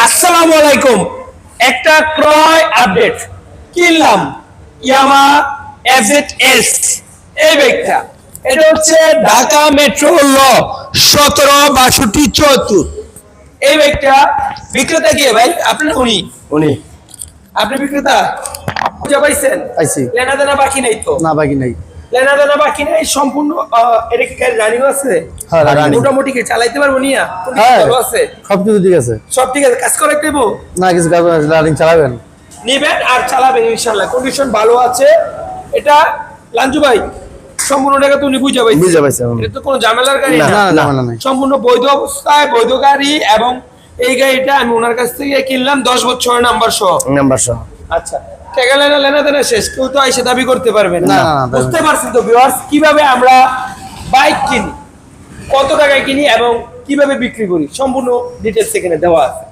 আসসালামু আলাইকুম। একটা ক্রয় আপডেট কিনলাম ইয়ামা এফজেড-এস এই বাইকটা। এটা হচ্ছে ঢাকা মেট্রো ল 17/6274। এই বাইকটা বিক্রেতা কে ভাই? আপনি উনি উনি আপনি বিক্রেতা খুঁজে পাইছেন? পাইছি। লেনা দেনা বাকি নেই তো? না বাকি নাই। লেনা দেনা বাকি নেই সম্পূর্ণ। এটা কি গাড়ি রানিং আছে? হ্যাঁ রানিং। মোটামুটি কি চালাইতে পারবো নিয়া? হ্যাঁ ভালো আছে, সবকিছু ঠিক আছে। সব ঠিক আছে। কাজ করে দেবো না কিছু কাজ রানিং চালাবেন, নিবেন আর চালাবেন ইনশাআল্লাহ। কন্ডিশন ভালো আছে। এটা লাঞ্জু ভাই সম্পূর্ণ টাকা তো উনি বুঝে পাইছেন? বুঝে পাইছি এখন। এটা তো কোনো ঝামেলার গাড়ি না না, না ঝামেলা নাই। সম্পূর্ণ বৈধ অবস্থায় বৈধ গাড়ি। এবং এই গাড়িটা আমি ওনার কাছ থেকে কিনলাম 10 বছরের নাম্বার সহ। নাম্বার সহ। আচ্ছা, টাকা লেনা লেনা দেনা শেষ, কেউ তো এসে দাবি করতে পারবে না। না, না, না, বুঝতে পারছেন তো ভিউয়ার্স, কিভাবে আমরা বাইক কিনি, কত টাকায় কিনি এবং কিভাবে বিক্রি করি, সম্পূর্ণ ডিটেইলস এখানে দেওয়া আছে।